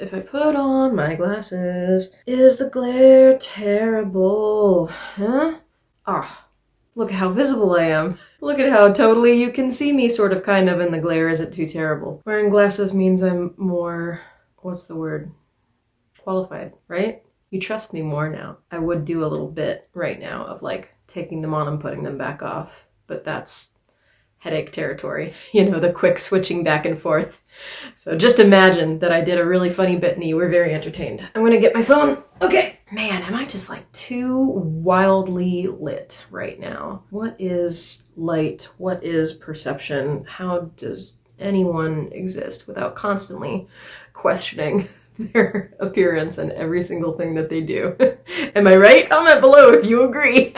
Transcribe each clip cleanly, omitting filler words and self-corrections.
If I put on my glasses, is the glare terrible? Huh? Ah, look how visible I am. Look at how totally you can see me sort of kind of in the glare. Is it too terrible? Wearing glasses means I'm more, what's the word? Qualified, right? You trust me more now. I would do a little bit right now of like taking them on and putting them back off, but that's headache territory, you know, the quick switching back and forth. So just imagine that I did a really funny bit and you were very entertained. I'm gonna get my phone. Okay. Man, am I just like too wildly lit right now? What is light? What is perception? How does anyone exist without constantly questioning their appearance and every single thing that they do? Am I right? Comment below if you agree.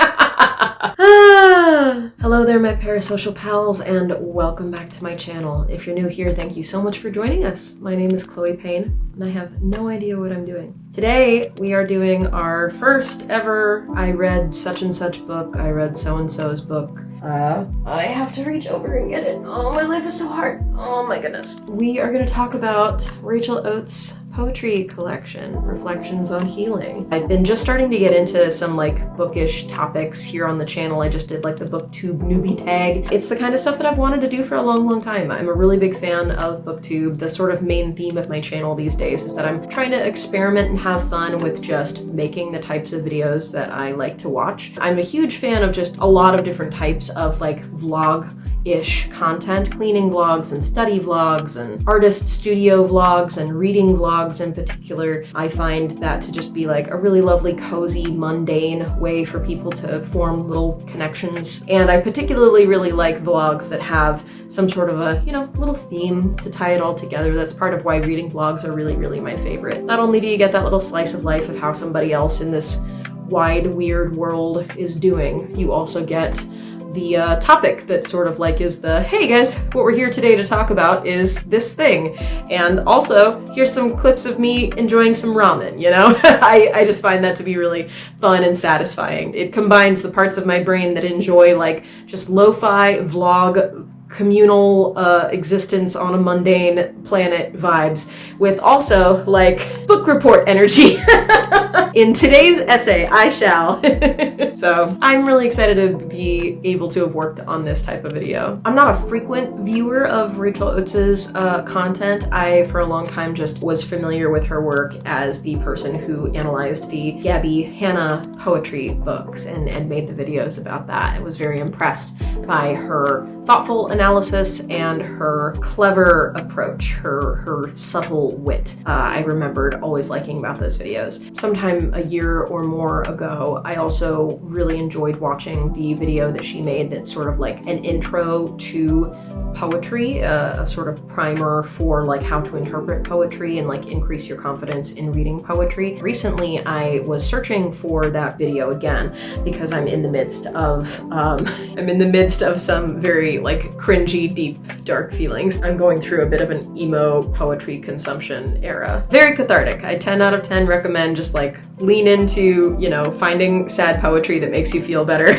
Hello there, my parasocial pals, and welcome back to my channel. If you're new here, thank you so much for joining us. My name is Chloe Payne, and I have no idea what I'm doing. Today, we are doing our first ever I read such and such book, I read so-and-so's book. I have to reach over and get it. Oh, my life is so hard. Oh my goodness. We are going to talk about Rachel Oates' poetry collection, Reflections on Healing. I've been just starting to get into some like bookish topics here on the channel. I just did like the booktube newbie tag. It's the kind of stuff that I've wanted to do for a long time. I'm a really big fan of booktube. The sort of main theme of my channel these days is that I'm trying to experiment and have fun with just making the types of videos that I like to watch. I'm a huge fan of just a lot of different types of like vlog-ish content, cleaning vlogs and study vlogs and artist studio vlogs and reading vlogs in particular. I find that to just be like a really lovely, cozy, mundane way for people to form little connections. And I particularly really like vlogs that have some sort of a, you know, little theme to tie it all together. That's part of why reading vlogs are really my favorite. Not only do you get that little slice of life of how somebody else in this wide, weird world is doing, you also get the topic that sort of like is the, hey guys, what we're here today to talk about is this thing. And also, here's some clips of me enjoying some ramen, you know? I just find that to be really fun and satisfying. It combines the parts of my brain that enjoy like just lo-fi vlog, communal existence on a mundane planet vibes with also like book report energy. In today's essay, I shall. So I'm really excited to be able to have worked on this type of video. I'm not a frequent viewer of Rachel Oates' content. I, for a long time, just was familiar with her work as the person who analyzed the Gabby Hanna poetry books and made the videos about that. I was very impressed by her thoughtful analysis and her clever approach, her subtle wit. I remembered always liking about those videos. Sometime a year or more ago, I also really enjoyed watching the video that she made that's sort of like an intro to poetry, a sort of primer for like how to interpret poetry and like increase your confidence in reading poetry. Recently, I was searching for that video again because I'm in the midst of some very like cringy, deep, dark feelings. I'm going through a bit of an emo poetry consumption era. Very cathartic. I 10 out of 10 recommend just like lean into, you know, finding sad poetry that makes you feel better.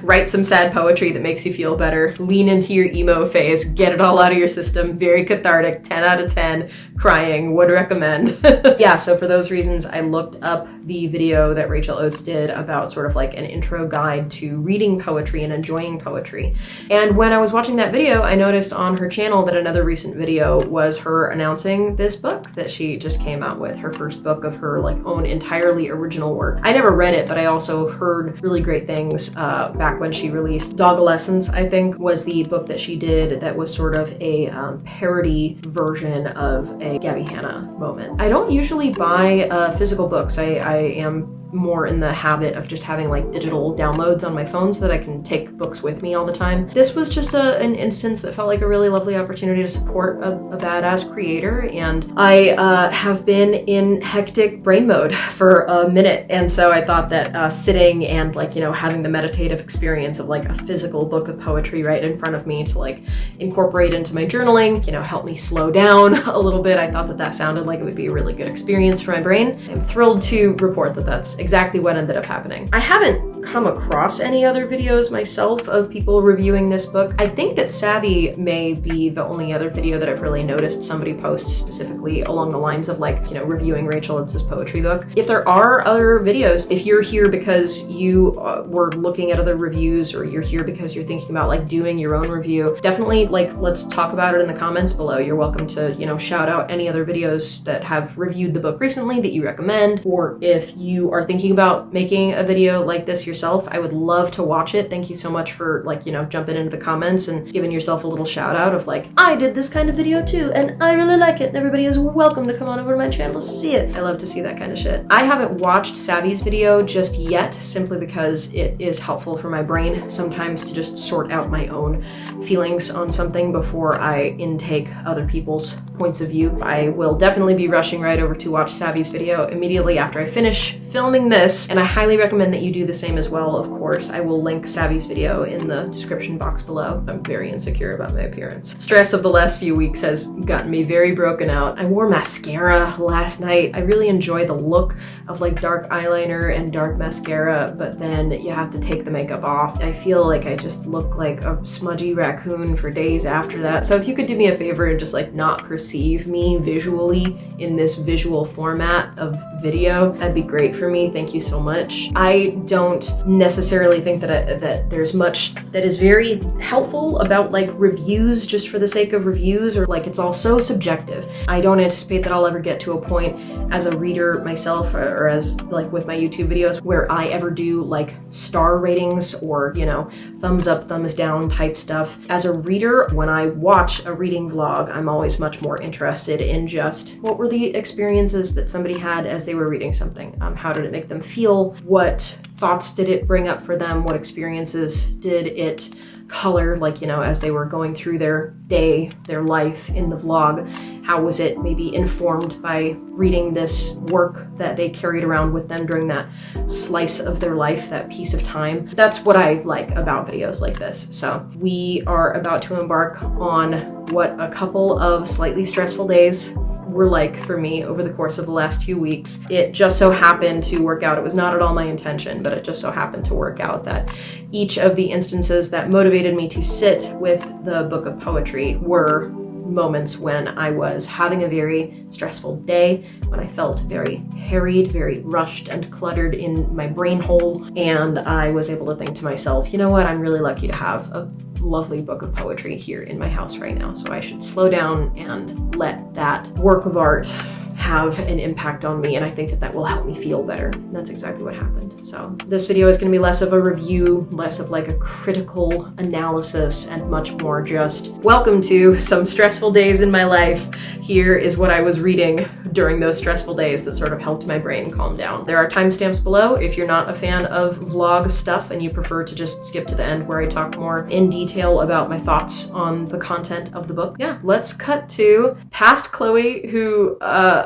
Write some sad poetry that makes you feel better. Lean into your emo phase. Get it all out of your system. Very cathartic. 10 out of 10. Crying. Would recommend. Yeah, so for those reasons, I looked up the video that Rachel Oates did about sort of like an intro guide to reading poetry and enjoying poetry. And when I was watching that video, I noticed on her channel that another recent video was her announcing this book that she just came out with, her first book of her like own entirely original work. I never read it, but I also heard really great things back when she released Dog-a-Lessons, I think, was the book that she did that was sort of a parody version of a Gabby Hanna moment. I don't usually buy physical books. I am more in the habit of just having like digital downloads on my phone so that I can take books with me all the time. This was just an instance that felt like a really lovely opportunity to support a badass creator, and I have been in hectic brain mode for a minute, and so I thought that sitting and like, you know, having the meditative experience of like a physical book of poetry right in front of me to like incorporate into my journaling, you know, help me slow down a little bit. I thought that that sounded like it would be a really good experience for my brain. I'm thrilled to report that that's exactly what ended up happening. I haven't come across any other videos myself of people reviewing this book. I think that Savvy may be the only other video that I've really noticed somebody post specifically along the lines of like, you know, reviewing Rachel Oates' poetry book. If there are other videos, if you're here because you were looking at other reviews, or you're here because you're thinking about like doing your own review, definitely like let's talk about it in the comments below. You're welcome to, you know, shout out any other videos that have reviewed the book recently that you recommend, or if you are thinking about making a video like this yourself, I would love to watch it. Thank you so much for like, you know, jumping into the comments and giving yourself a little shout out of like, I did this kind of video too and I really like it and everybody is welcome to come on over to my channel to see it. I love to see that kind of shit. I haven't watched Savvy's video just yet, simply because it is helpful for my brain sometimes to just sort out my own feelings on something before I intake other people's points of view. I will definitely be rushing right over to watch Savvy's video immediately after I finish filming this, and I highly recommend that you do the same as well, of course. I will link Savvy's video in the description box below. I'm very insecure about my appearance. Stress of the last few weeks has gotten me very broken out. I wore mascara last night. I really enjoy the look of like dark eyeliner and dark mascara, but then you have to take the makeup off. I feel like I just look like a smudgy raccoon for days after that. So if you could do me a favor and just like not perceive me visually in this visual format of video, that'd be great for me. Thank you so much. I don't necessarily think that there's much that is very helpful about like reviews just for the sake of reviews, or like it's all so subjective. I don't anticipate that I'll ever get to a point as a reader myself, or as like with my YouTube videos, where I ever do like star ratings or, you know, thumbs up, thumbs down type stuff. As a reader, when I watch a reading vlog, I'm always much more interested in just what were the experiences that somebody had as they were reading something. How did it make them feel? What thoughts did it bring up for them? What experiences did it color, like, you know, as they were going through their day, their life in the vlog? How was it maybe informed by reading this work that they carried around with them during that slice of their life, that piece of time? That's what I like about videos like this. So we are about to embark on what a couple of slightly stressful days were like for me over the course of the last 2 weeks. It just so happened to work out. It was not at all my intention, but it just so happened to work out that each of the instances that motivated me to sit with the book of poetry were moments when I was having a very stressful day, when I felt very harried, very rushed and cluttered in my brain hole, and I was able to think to myself, you know what, I'm really lucky to have a lovely book of poetry here in my house right now, so I should slow down and let that work of art have an impact on me, and I think that that will help me feel better. And that's exactly what happened. So this video is going to be less of a review, less of like a critical analysis, and much more just welcome to some stressful days in my life. Here is what I was reading during those stressful days that sort of helped my brain calm down. There are timestamps below if you're not a fan of vlog stuff and you prefer to just skip to the end where I talk more in detail about my thoughts on the content of the book. Yeah, let's cut to past Chloe, who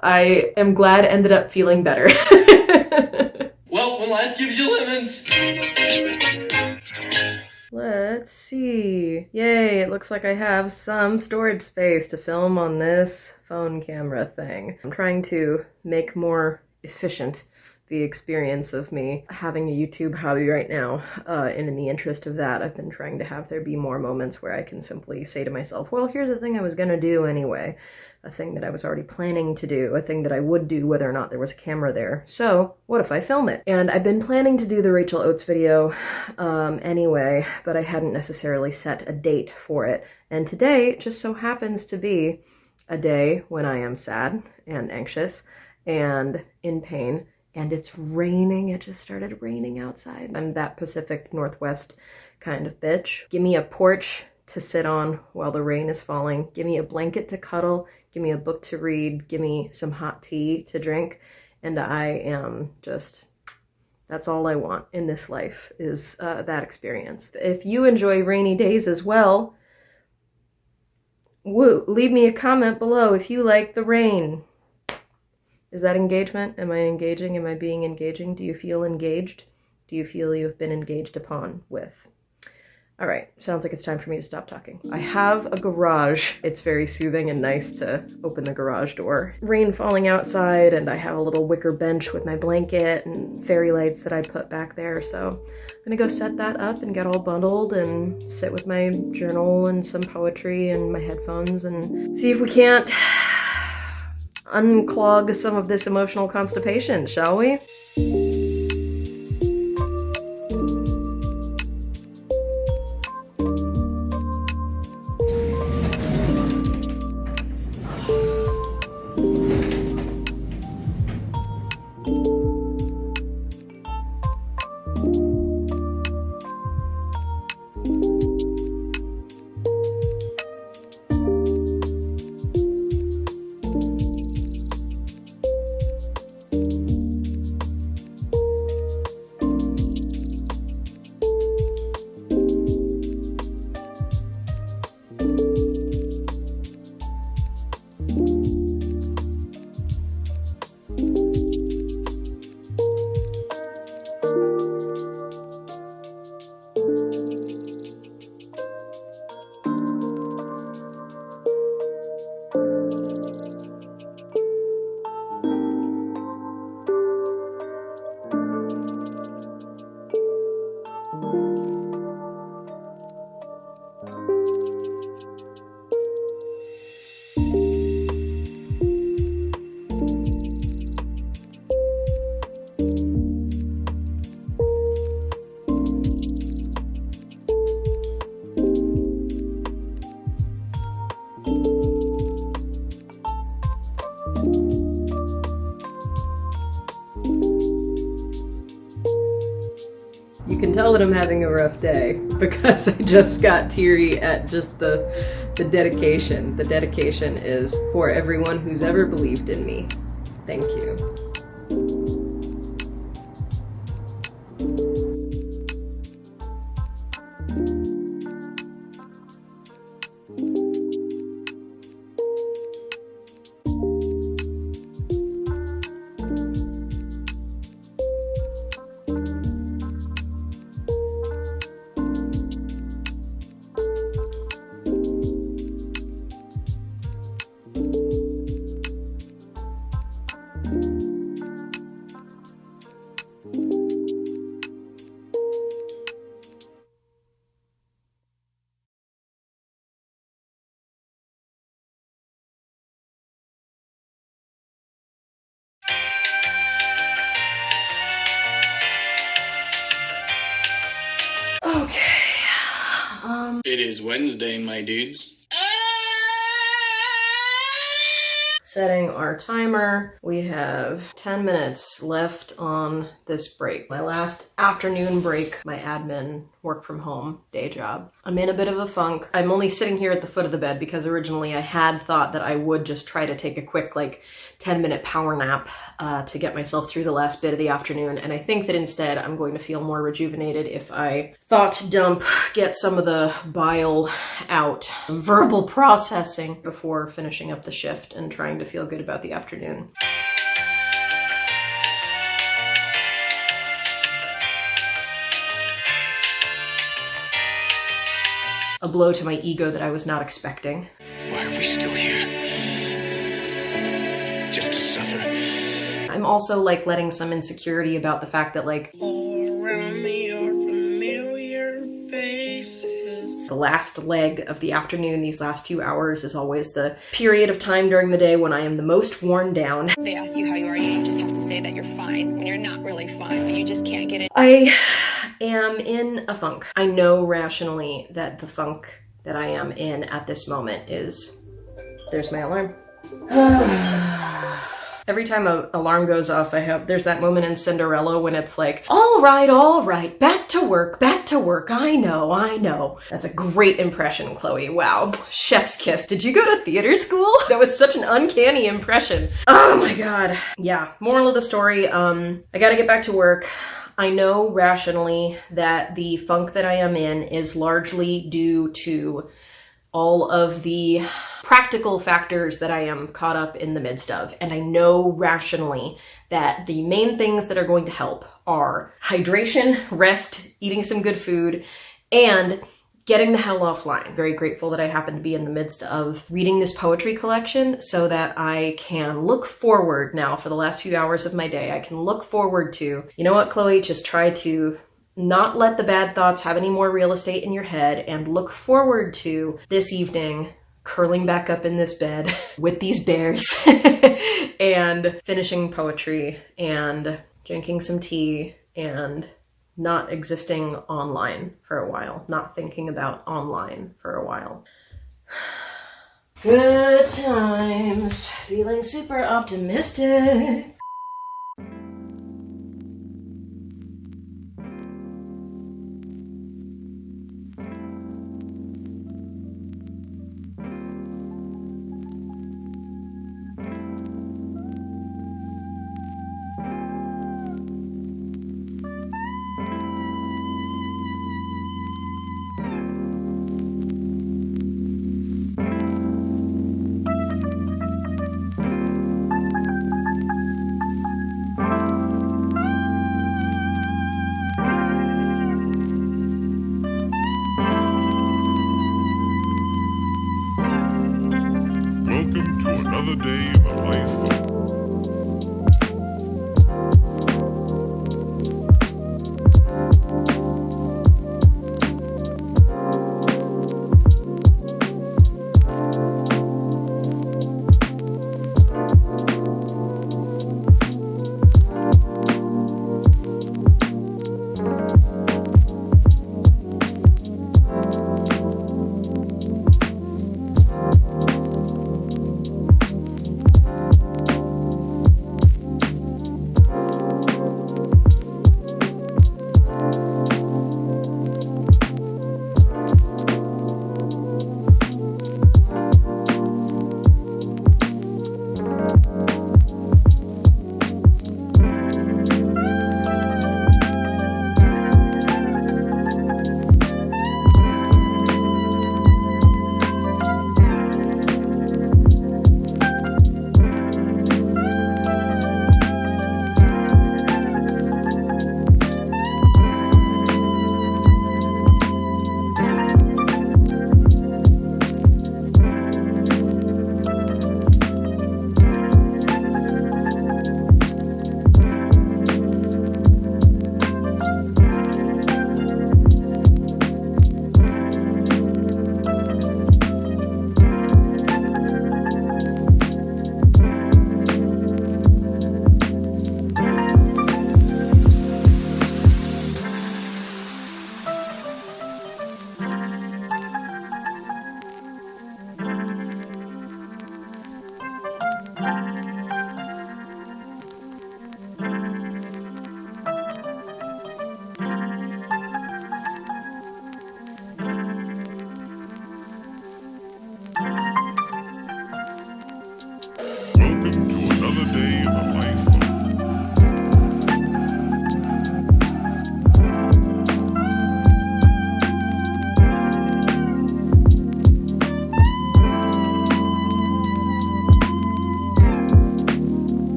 I am glad ended up feeling better. Well, when life gives you lemons. Let's see. Yay, it looks like I have some storage space to film on this phone camera thing. I'm trying to make more efficient the experience of me having a YouTube hobby right now, and in the interest of that, I've been trying to have there be more moments where I can simply say to myself, well, here's the thing I was gonna do anyway, a thing that I was already planning to do, a thing that I would do whether or not there was a camera there. So what if I film it? And I've been planning to do the Rachel Oates video anyway, but I hadn't necessarily set a date for it. And today just so happens to be a day when I am sad and anxious and in pain, and it's raining. It just started raining outside. I'm that Pacific Northwest kind of bitch. Give me a porch to sit on while the rain is falling. Give me a blanket to cuddle. Give me a book to read. Give me some hot tea to drink. And I am just, that's all I want in this life, is that experience. If you enjoy rainy days as well, leave me a comment below if you like the rain. Is that engagement? Am I engaging? Am I being engaging? Do you feel engaged? Do you feel you've been engaged upon with? All right, sounds like it's time for me to stop talking. I have a garage. It's very soothing and nice to open the garage door. Rain falling outside, and I have a little wicker bench with my blanket and fairy lights that I put back there. So I'm gonna go set that up and get all bundled and sit with my journal and some poetry and my headphones and see if we can't unclog some of this emotional constipation, shall we? You can tell that I'm having a rough day because I just got teary at just the dedication. The dedication is for everyone who's ever believed in me. Thank you. It is Wednesday, my dudes. Setting our timer. We have 10 minutes left on this break. My last afternoon break, my admin work from home day job. I'm in a bit of a funk. I'm only sitting here at the foot of the bed because originally I had thought that I would just try to take a quick 10-minute power nap to get myself through the last bit of the afternoon. And I think that instead I'm going to feel more rejuvenated if I thought dump, get some of the bile out, verbal processing before finishing up the shift and trying to feel good about the afternoon. A blow to my ego that I was not expecting. Why are we still here? Just to suffer? I'm also letting some insecurity about the fact that all around me are familiar faces. The last leg of the afternoon, these last few hours, is always the period of time during the day when I am the most worn down. They ask you how you are, you just have to say that you're fine when you're not really fine, but you just can't get it. I am in a funk. I know rationally that the funk that I am in at this moment is... There's my alarm. Every time an alarm goes off, there's that moment in Cinderella when it's all right, back to work, I know. That's a great impression, Chloe. Wow, chef's kiss. Did you go to theater school? That was such an uncanny impression. Oh my God. Yeah, moral of the story, I gotta get back to work. I know rationally that the funk that I am in is largely due to all of the practical factors that I am caught up in the midst of. And I know rationally that the main things that are going to help are hydration, rest, eating some good food, and getting the hell offline. Very grateful that I happen to be in the midst of reading this poetry collection so that I can look forward now for the last few hours of my day. I can look forward to, you know what, Chloe, just try to not let the bad thoughts have any more real estate in your head and look forward to this evening curling back up in this bed with these bears and finishing poetry and drinking some tea and not existing online for a while, not thinking about online for a while. Good times, feeling super optimistic. Welcome to another day in the life of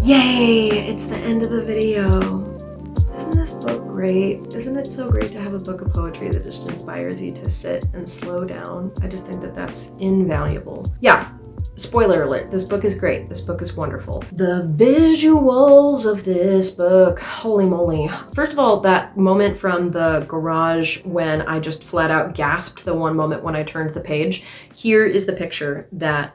Yay! It's the end of the video. Isn't this book great? Isn't it so great to have a book of poetry that just inspires you to sit and slow down? I just think that that's invaluable. Yeah. Spoiler alert, this book is great. This book is wonderful. The visuals of this book, holy moly. First of all, that moment from the garage when I just flat out gasped the one moment when I turned the page. Here is the picture that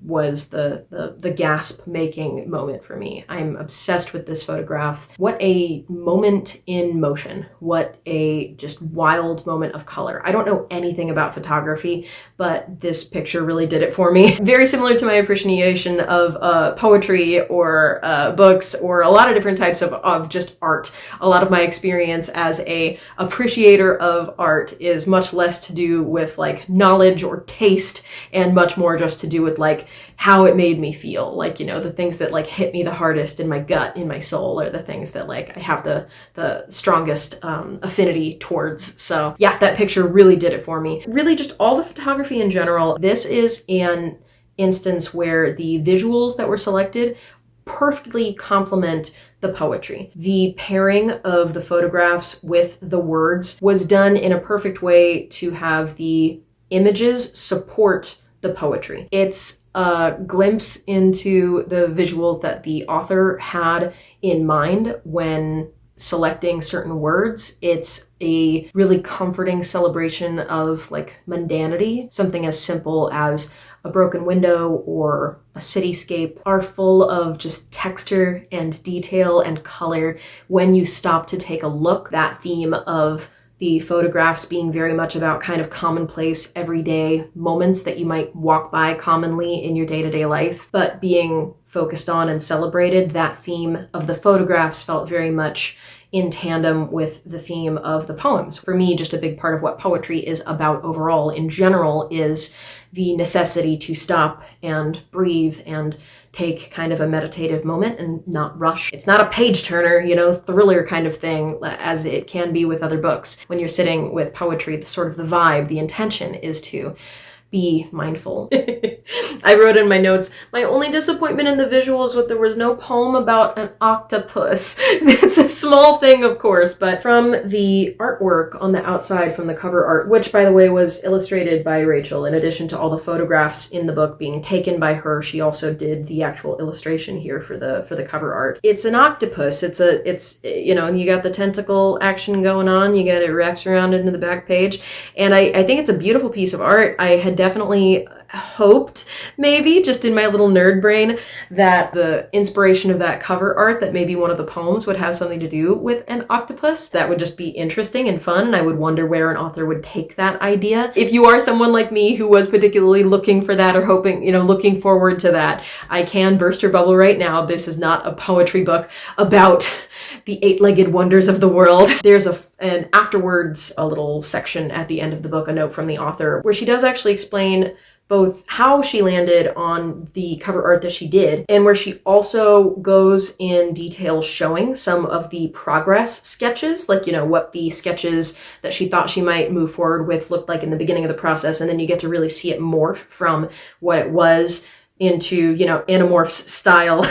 was the gasp making moment for me. I'm obsessed with this photograph. What a moment in motion. What a just wild moment of color. I don't know anything about photography, but this picture really did it for me. Very similar to my appreciation of poetry or books or a lot of different types of just art. A lot of my experience as a appreciator of art is much less to do with like knowledge or taste and much more just to do with like how it made me feel. Like, you know, the things that like hit me the hardest in my gut, in my soul, are the things that like I have the strongest affinity towards. So yeah, that picture really did it for me. Really just all the photography in general. This is an instance where the visuals that were selected perfectly complement the poetry. The pairing of the photographs with the words was done in a perfect way to have the images support the poetry. It's a glimpse into the visuals that the author had in mind when selecting certain words. It's a really comforting celebration of like mundanity. Something as simple as a broken window or a cityscape are full of just texture and detail and color when you stop to take a look. That theme of the photographs being very much about kind of commonplace everyday moments that you might walk by commonly in your day-to-day life, but being focused on and celebrated, that theme of the photographs felt very much in tandem with the theme of the poems. For me, just a big part of what poetry is about overall in general is the necessity to stop and breathe and take kind of a meditative moment and not rush. It's not a page turner, you know, thriller kind of thing as it can be with other books. When you're sitting with poetry, the sort of the vibe, the intention is to be mindful. I wrote in my notes, my only disappointment in the visuals was there was no poem about an octopus. It's a small thing, of course, but from the artwork on the outside, from the cover art, which by the way was illustrated by Rachel, in addition to all the photographs in the book being taken by her, she also did the actual illustration here for the cover art. It's an octopus. It's you know, you got the tentacle action going on, you got it wraps around into the back page, and I think it's a beautiful piece of art. I had definitely hoped, maybe just in my little nerd brain, that the inspiration of that cover art, that maybe one of the poems would have something to do with an octopus. That would just be interesting and fun, and I would wonder where an author would take that idea. If you are someone like me who was particularly looking for that or hoping, you know, looking forward to that, I can burst your bubble right now. This is not a poetry book about the eight-legged wonders of the world. There's an afterwards, a little section at the end of the book, a note from the author, where she does actually explain both how she landed on the cover art that she did, and where she also goes in detail showing some of the progress sketches, like, you know, what the sketches that she thought she might move forward with looked like in the beginning of the process, and then you get to really see it morph from what it was into, you know, Animorphs style.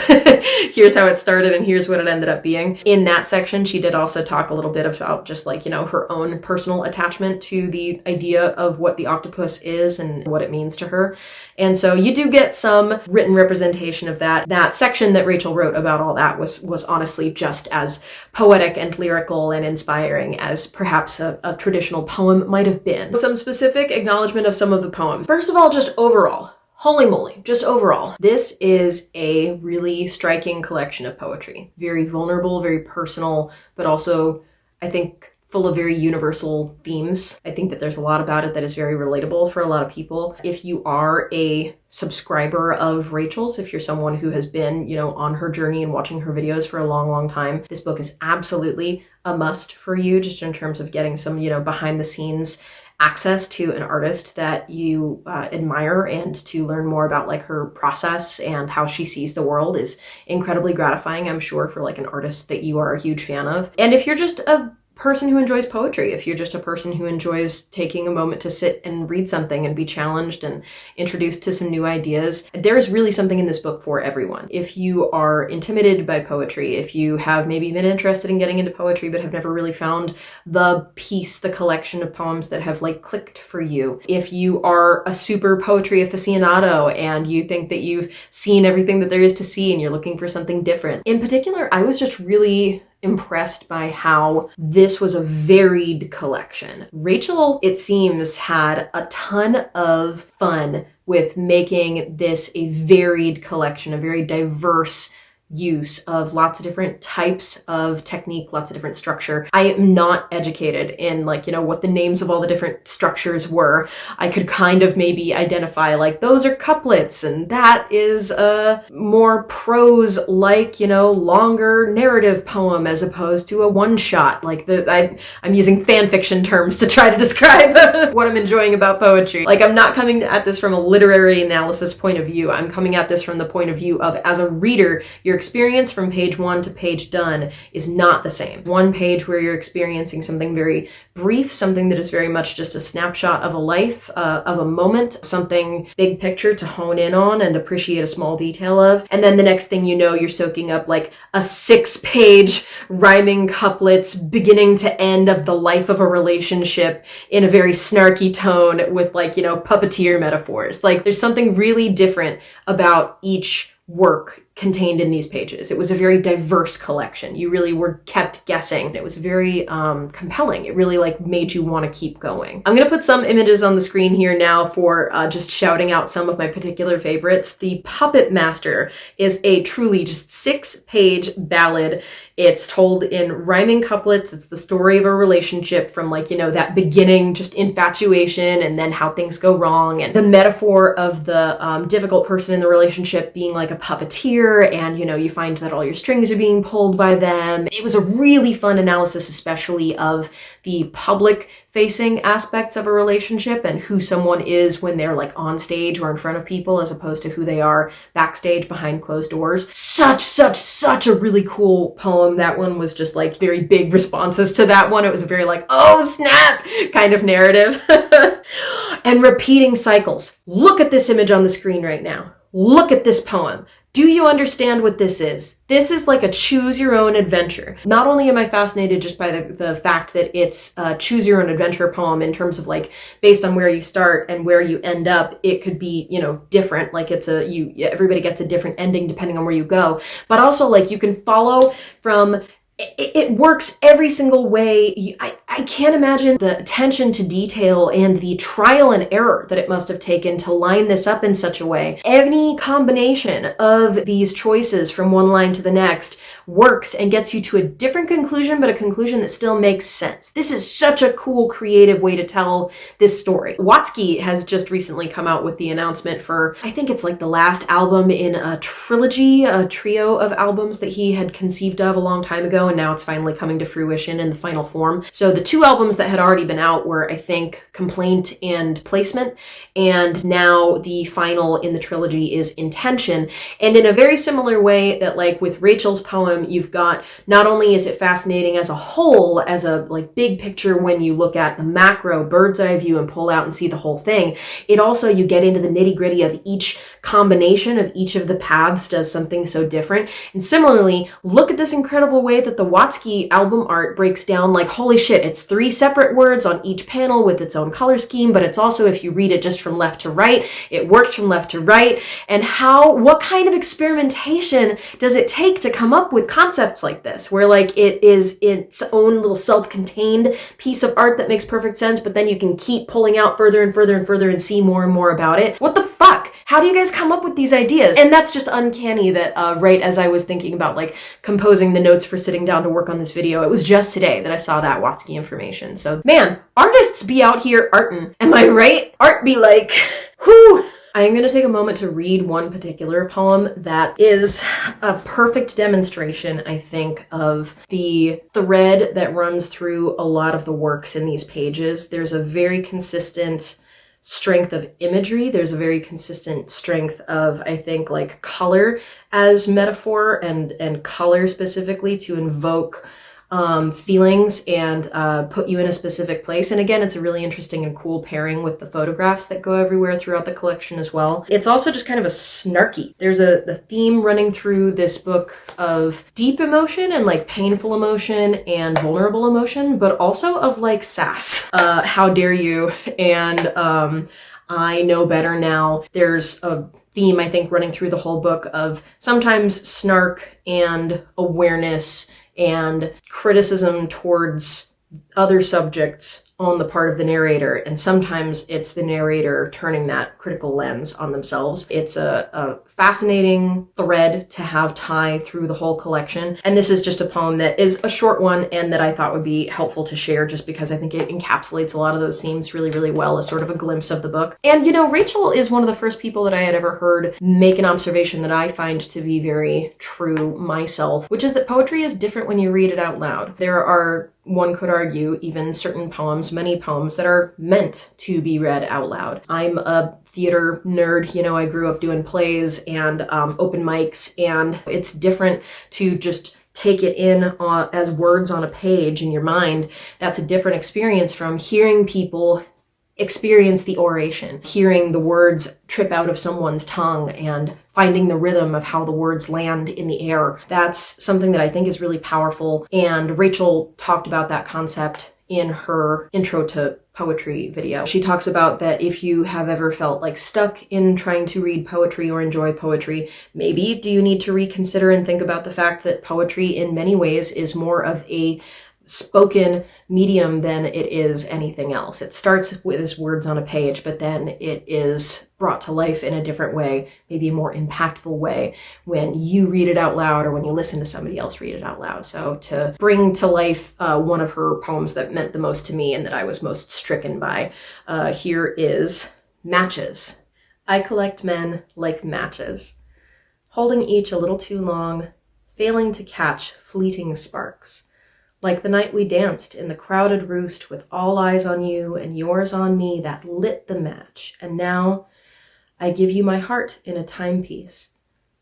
Here's how it started and here's what it ended up being. In that section, she did also talk a little bit about just like, you know, her own personal attachment to the idea of what the octopus is and what it means to her. And so you do get some written representation of that. That section that Rachel wrote about all that was honestly just as poetic and lyrical and inspiring as perhaps a traditional poem might have been. Some specific acknowledgement of some of the poems. First of all, just overall. Holy moly, just overall. This is a really striking collection of poetry. Very vulnerable, very personal, but also, I think, full of very universal themes. I think that there's a lot about it that is very relatable for a lot of people. If you are a subscriber of Rachel's, if you're someone who has been, you know, on her journey and watching her videos for a long, long time, this book is absolutely a must for you, just in terms of getting some, you know, behind the scenes access to an artist that you admire, and to learn more about like her process and how she sees the world is incredibly gratifying, I'm sure, for like an artist that you are a huge fan of. And if you're just a person who enjoys poetry, if you're just a person who enjoys taking a moment to sit and read something and be challenged and introduced to some new ideas, there is really something in this book for everyone. If you are intimidated by poetry, if you have maybe been interested in getting into poetry but have never really found the piece, the collection of poems that have like clicked for you, if you are a super poetry aficionado and you think that you've seen everything that there is to see and you're looking for something different. In particular, I was just really impressed by how this was a varied collection. Rachel, it seems, had a ton of fun with making this a varied collection, a very diverse use of lots of different types of technique, lots of different structure. I am not educated in like, what the names of all the different structures were. I could kind of maybe identify like those are couplets and that is a more prose like, longer narrative poem as opposed to a one shot. Like I'm using fan fiction terms to try to describe what I'm enjoying about poetry. Like I'm not coming at this from a literary analysis point of view. I'm coming at this from the point of view of, as a reader, your experience from page 1 to page done is not the same. One page where you're experiencing something very brief, something that is very much just a snapshot of a life, of a moment, something big picture to hone in on and appreciate a small detail of. And then the next thing you know, you're soaking up like a 6-page rhyming couplets beginning to end of the life of a relationship in a very snarky tone with like, puppeteer metaphors. Like there's something really different about each work contained in these pages. It was a very diverse collection. You really were kept guessing. It was very compelling. It really like made you want to keep going. I'm going to put some images on the screen here now for just shouting out some of my particular favorites. The Puppet Master is a truly just 6-page ballad. It's told in rhyming couplets. It's the story of a relationship from like, that beginning just infatuation and then how things go wrong. And the metaphor of the difficult person in the relationship being like a puppeteer, and you find that all your strings are being pulled by them. It was a really fun analysis, especially of the public facing aspects of a relationship and who someone is when they're like on stage or in front of people as opposed to who they are backstage behind closed doors. Such a really cool poem. That one was just like very big responses to that one. It was a very like, oh snap kind of narrative. And repeating cycles. Look at this image on the screen right now. Look at this poem. Do you understand what this is? This is like a choose your own adventure. Not only am I fascinated just by the fact that it's a choose your own adventure poem in terms of like based on where you start and where you end up, it could be, different. Like everybody gets a different ending depending on where you go. But also like you can follow from it works every single way. I can't imagine the attention to detail and the trial and error that it must have taken to line this up in such a way. Any combination of these choices from one line to the next works and gets you to a different conclusion, but a conclusion that still makes sense. This is such a cool, creative way to tell this story. Watsky has just recently come out with the announcement for, I think it's like the last album in a trilogy, a trio of albums that he had conceived of a long time ago, and now it's finally coming to fruition in the final form. So the 2 albums that had already been out were, I think, Complaint and Placement, and now the final in the trilogy is Intention. And in a very similar way that like with Rachel's poem, you've got, not only is it fascinating as a whole, as a like big picture when you look at the macro bird's eye view and pull out and see the whole thing, it also, you get into the nitty gritty of each combination of each of the paths does something so different. And similarly, look at this incredible way that the Watsky album art breaks down like, holy shit, it's 3 separate words on each panel with its own color scheme, but it's also, if you read it just from left to right, it works from left to right. And what kind of experimentation does it take to come up with concepts like this, where like it is its own little self-contained piece of art that makes perfect sense, but then you can keep pulling out further and further and further and see more and more about it. What the fuck? How do you guys come up with these ideas? And that's just uncanny that right as I was thinking about like composing the notes for sitting down to work on this video, it was just today that I saw that Watsky information. So man, artists be out here artin'. Am I right? Art be like, whoo! I am going to take a moment to read one particular poem that is a perfect demonstration, I think, of the thread that runs through a lot of the works in these pages. There's a very consistent strength of imagery. There's a very consistent strength of, I think, like color as metaphor and color specifically to invoke feelings and put you in a specific place. And again, it's a really interesting and cool pairing with the photographs that go everywhere throughout the collection as well. It's also just kind of a snarky. There's the theme running through this book of deep emotion and like painful emotion and vulnerable emotion, but also of like sass. How dare you? And I know better now. There's a theme, I think, running through the whole book of sometimes snark and awareness and criticism towards other subjects on the part of the narrator, and sometimes it's the narrator turning that critical lens on themselves. It's a fascinating thread to have tie through the whole collection, and this is just a poem that is a short one and that I thought would be helpful to share just because I think it encapsulates a lot of those themes really, really well as sort of a glimpse of the book. And you know, Rachel is one of the first people that I had ever heard make an observation that I find to be very true myself, which is that poetry is different when you read it out loud. There are, one could argue, even certain poems, many poems that are meant to be read out loud. I'm a theater nerd, you know, I grew up doing plays and open mics, and it's different to just take it in as words on a page in your mind. That's a different experience from hearing people experience the oration, hearing the words trip out of someone's tongue and finding the rhythm of how the words land in the air. That's something that I think is really powerful. And Rachel talked about that concept in her intro to poetry video. She talks about that if you have ever felt like stuck in trying to read poetry or enjoy poetry, maybe do you need to reconsider and think about the fact that poetry in many ways is more of a spoken medium than it is anything else. It starts with as words on a page, but then it is brought to life in a different way, maybe a more impactful way when you read it out loud or when you listen to somebody else read it out loud. So to bring to life one of her poems that meant the most to me and that I was most stricken by, here is Matches. I collect men like matches, holding each a little too long, failing to catch fleeting sparks. Like the night we danced in the crowded roost with all eyes on you and yours on me that lit the match. And now I give you my heart in a timepiece,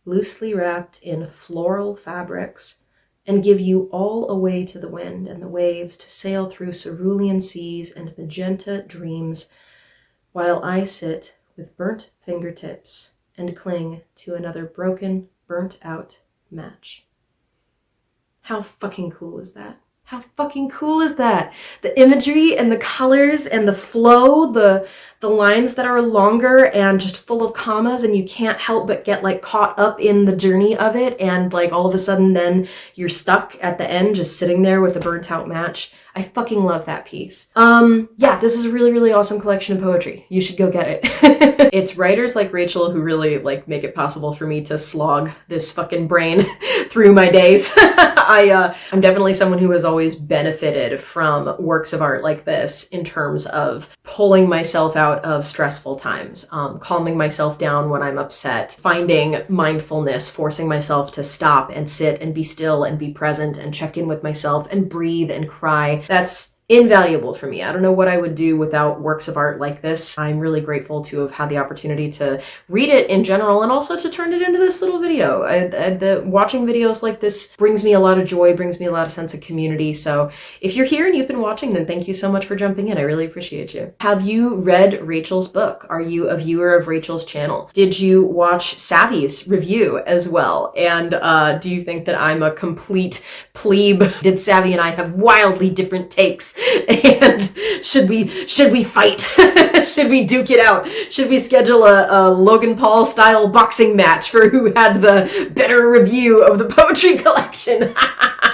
loosely wrapped in floral fabrics, and give you all away to the wind and the waves to sail through cerulean seas and magenta dreams, while I sit with burnt fingertips and cling to another broken, burnt out match. How fucking cool is that? How fucking cool is that? The imagery and the colors and the flow, the lines that are longer and just full of commas, and you can't help but get like caught up in the journey of it, and like all of a sudden then you're stuck at the end just sitting there with a burnt out match. I fucking love that piece. Yeah, this is a really, really awesome collection of poetry. You should go get it. It's writers like Rachel who really like make it possible for me to slog this fucking brain through my days. I'm definitely someone who has always benefited from works of art like this in terms of pulling myself out of stressful times, calming myself down when I'm upset, finding mindfulness, forcing myself to stop and sit and be still and be present and check in with myself and breathe and cry. That's invaluable for me. I don't know what I would do without works of art like this. I'm really grateful to have had the opportunity to read it in general and also to turn it into this little video. Watching videos like this brings me a lot of joy, brings me a lot of sense of community. So if you're here and you've been watching, then thank you so much for jumping in. I really appreciate you. Have you read Rachel's book? Are you a viewer of Rachel's channel? Did you watch Savvy's review as well? And do you think that I'm a complete plebe? Did Savvy and I have wildly different takes? And should we fight? Should we duke it out? Should we schedule a Logan Paul style boxing match for who had the better review of the poetry collection?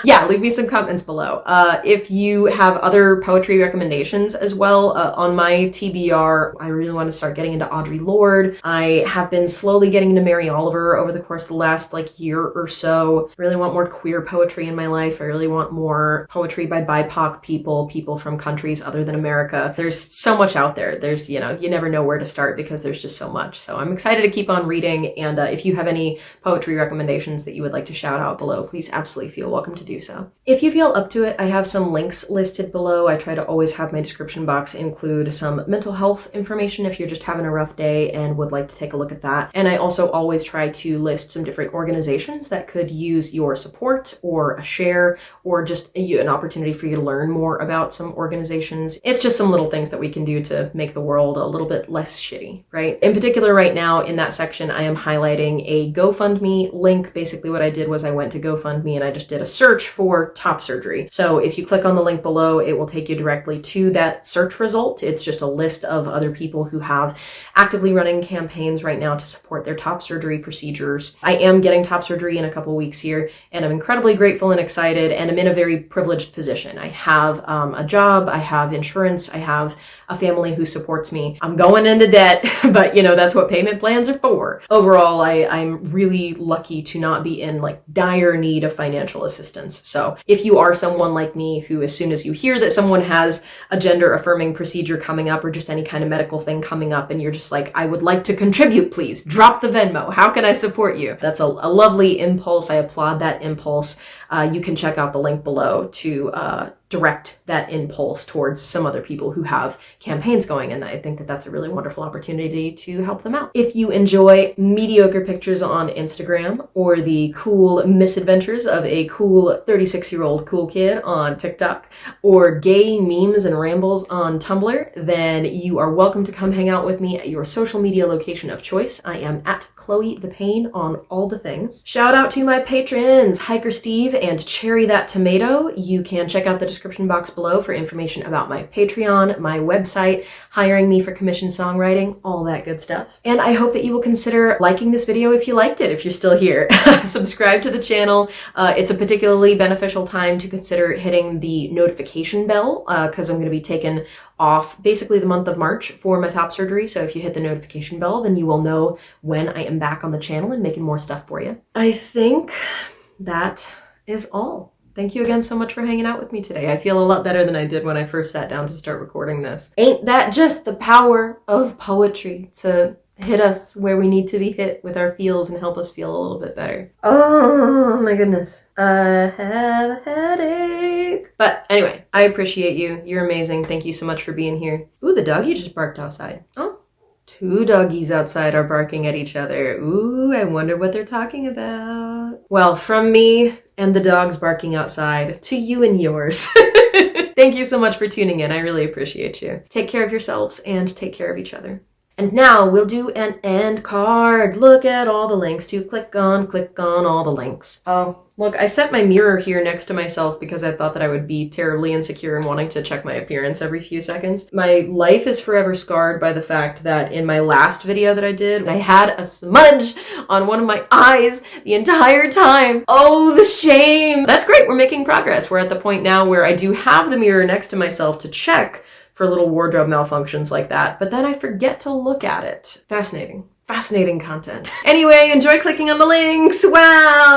Yeah, leave me some comments below. If you have other poetry recommendations as well, on my TBR, I really want to start getting into Audre Lorde. I have been slowly getting into Mary Oliver over the course of the last year or so. I really want more queer poetry in my life. I really want more poetry by BIPOC people from countries other than America. There's so much out there. There's, you never know where to start because there's just so much. So I'm excited to keep on reading. And if you have any poetry recommendations that you would like to shout out below, please absolutely feel welcome to do so. If you feel up to it, I have some links listed below. I try to always have my description box include some mental health information if you're just having a rough day and would like to take a look at that. And I also always try to list some different organizations that could use your support or a share or just an opportunity for you to learn more about some organizations. It's just some little things that we can do to make the world a little bit less shitty, right? In particular, right now in that section, I am highlighting a GoFundMe link. Basically what I did was I went to GoFundMe and I just did a search for top surgery. So if you click on the link below, it will take you directly to that search result. It's just a list of other people who have actively running campaigns right now to support their top surgery procedures. I am getting top surgery in a couple weeks here, and I'm incredibly grateful and excited, and I'm in a very privileged position. I have a job, I have insurance insurance. I have a family who supports me. I'm going into debt, but you know, that's what payment plans are for. Overall, I'm really lucky to not be in like dire need of financial assistance. So if you are someone like me who, as soon as you hear that someone has a gender affirming procedure coming up or just any kind of medical thing coming up and you're just like, I would like to contribute, please drop the Venmo. How can I support you? That's a lovely impulse. I applaud that impulse. You can check out the link below to direct that impulse towards some other people who have campaigns going, and I think that that's a really wonderful opportunity to help them out. If you enjoy mediocre pictures on Instagram or the cool misadventures of a cool 36-year-old cool kid on TikTok or gay memes and rambles on Tumblr, then you are welcome to come hang out with me at your social media location of choice. I am at Chloe the Pain on all the things. Shout out to my patrons, Hiker Steve and Cherry That Tomato. You can check out the description box below for information about my Patreon, my website, hiring me for commission songwriting, all that good stuff. And I hope that you will consider liking this video if you liked it, if you're still here. Subscribe to the channel. It's a particularly beneficial time to consider hitting the notification bell because I'm going to be taken off basically the month of March for my top surgery. So if you hit the notification bell, then you will know when I am back on the channel and making more stuff for you. I think that is all. Thank you again so much for hanging out with me today. I feel a lot better than I did when I first sat down to start recording this. Ain't that just the power of poetry to hit us where we need to be hit with our feels and help us feel a little bit better? Oh my goodness. I have a headache. But anyway, I appreciate you. You're amazing. Thank you so much for being here. Ooh, the doggy just barked outside. Oh, 2 doggies outside are barking at each other. Ooh, I wonder what they're talking about. Well, from me and the dogs barking outside to you and yours. Thank you so much for tuning in. I really appreciate you. Take care of yourselves and take care of each other. And now we'll do an end card. Look at all the links to click on all the links. Oh, look, I set my mirror here next to myself because I thought that I would be terribly insecure and wanting to check my appearance every few seconds. My life is forever scarred by the fact that in my last video that I did, I had a smudge on one of my eyes the entire time. Oh, the shame. That's great. We're making progress. We're at the point now where I do have the mirror next to myself to check for little wardrobe malfunctions like that, but then I forget to look at it. Fascinating. Fascinating content. Anyway, enjoy clicking on the links. Wow!